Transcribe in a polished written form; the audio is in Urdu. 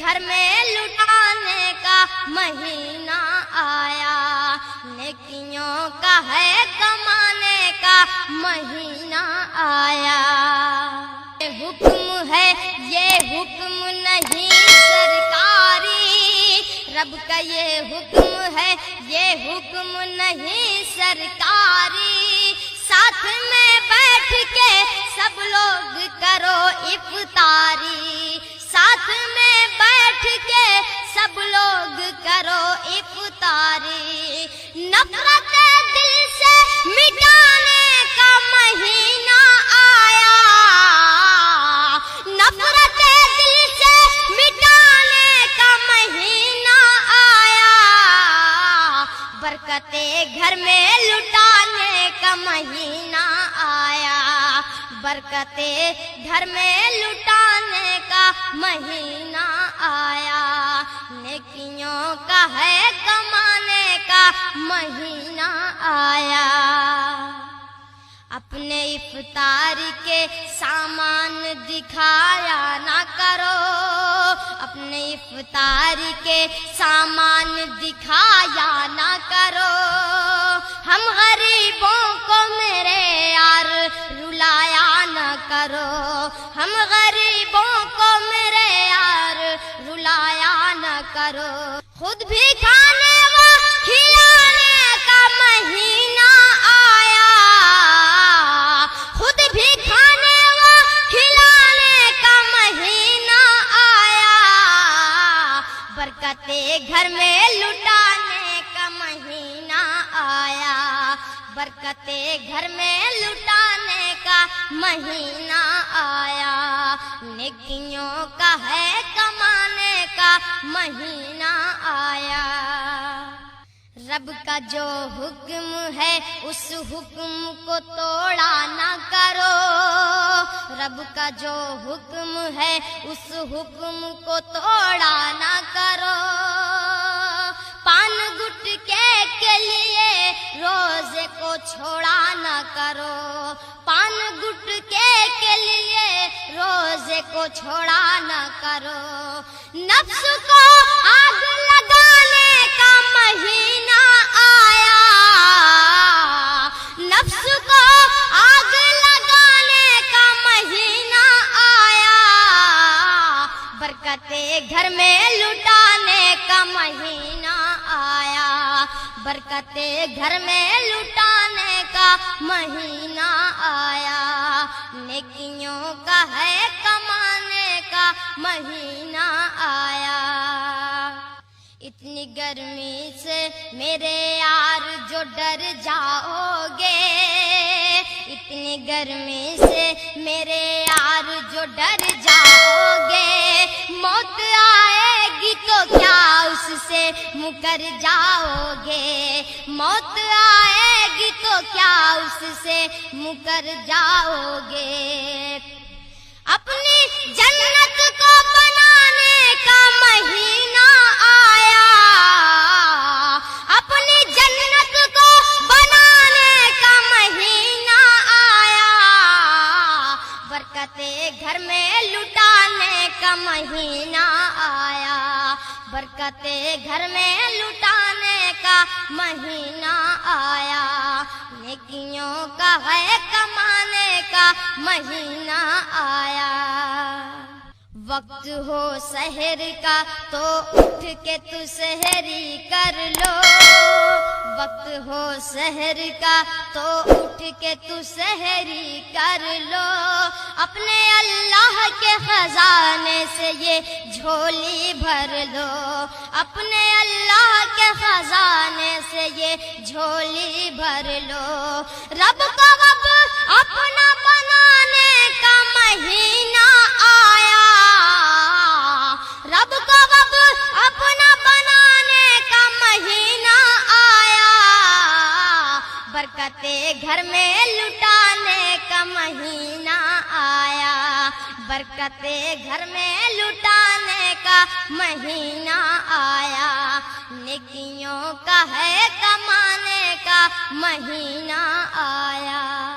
گھر میں لٹانے کا مہینہ آیا، نیکیوں کا ہے کمانے کا مہینہ آیا۔ یہ حکم ہے، یہ حکم نہیں سرکاری، رب کا یہ حکم ہے، یہ حکم نہیں سرکاری۔ ساتھ میں بیٹھ کے سب لوگ کرو افطاری، ساتھ میں بیٹھ کے سب لوگ کرو افطاری۔ نفرت دل سے مٹانے کا مہینہ آیا، نفرت دل سے مٹانے کا مہینہ آیا، برکتیں گھر میں لٹانے کا مہینہ آیا، برکتیں گھر میں لٹانے کا مہینہ آیا، نیکیوں کا ہے کمانے کا مہینہ آیا۔ اپنے افطار کے سامان دکھایا نہ کرو، اپنے افطار کے سامان دکھایا نہ کرو، ہم غریبوں کو میرے یار رلایا نہ کرو، ہم غریبوں کو میرے یار رلایا نہ کرو۔ خود بھی کھانے و کھلانے کا مہینہ آیا، خود بھی کھانے و کھلانے کا مہینہ آیا، برکتیں گھر میں لٹانے کا مہینہ آیا، برکتیں گھر میں لٹانے کا مہینہ آیا، نیکیوں کا ہے کمانے کا مہینہ آیا۔ رب کا جو حکم ہے اس حکم کو توڑا نہ کرو، رب کا جو حکم ہے اس حکم کو توڑا نہ کرو، پان گٹکے کے لیے روزے کو چھوڑا نہ کرو، پان گٹکے کے لیے روزے کو چھوڑا نہ کرو۔ نفس کو آگ لگانے کا مہینہ آیا، نفس کو آگ لگانے کا مہینہ آیا، برکتیں گھر میں لٹانے کا مہینہ آیا، برکتیں گھر میں لٹانے کا مہینہ آیا، نیکیوں کا ہے کمانے کا مہینہ آیا۔ اتنی گرمی سے میرے یار جو ڈر جاؤ گے، اتنی گرمی سے میرے یار جو ڈر جاؤ گے، موت آئے گی تو کیا اس سے مکر جاؤ گے، موت آئے گی تو کیا اس سے مکر جاؤ گے۔ اپنی جنت کو بنانے کا مہینہ آیا، اپنی جنت کو بنانے کا مہینہ آیا، برکتیں گھر میں لٹانے کا مہینہ آیا، برکتیں گھر میں لٹانے کا مہینہ آیا، نیکیوں کا ہے کمانے کا مہینہ آیا۔ وقت ہو سحر کا تو اٹھ کے تو سحری کر لو، وقت ہو سحر کا تو اٹھ کے تو سحری کر لو، اپنے اللہ کے خزانے سے یہ جھولی بھر لو، اپنے اللہ کے خزانے سے یہ جھولی بھر لو۔ رب کو اب اپنا بنانے کا مہینہ آیا، رب کو اب اپنا بنانے کا مہینہ آیا، برکتیں گھر میں لٹانے کا مہینہ آیا، برکتیں گھر میں لٹانے کا مہینہ آیا، نیکیوں کا ہے کمانے کا مہینہ آیا۔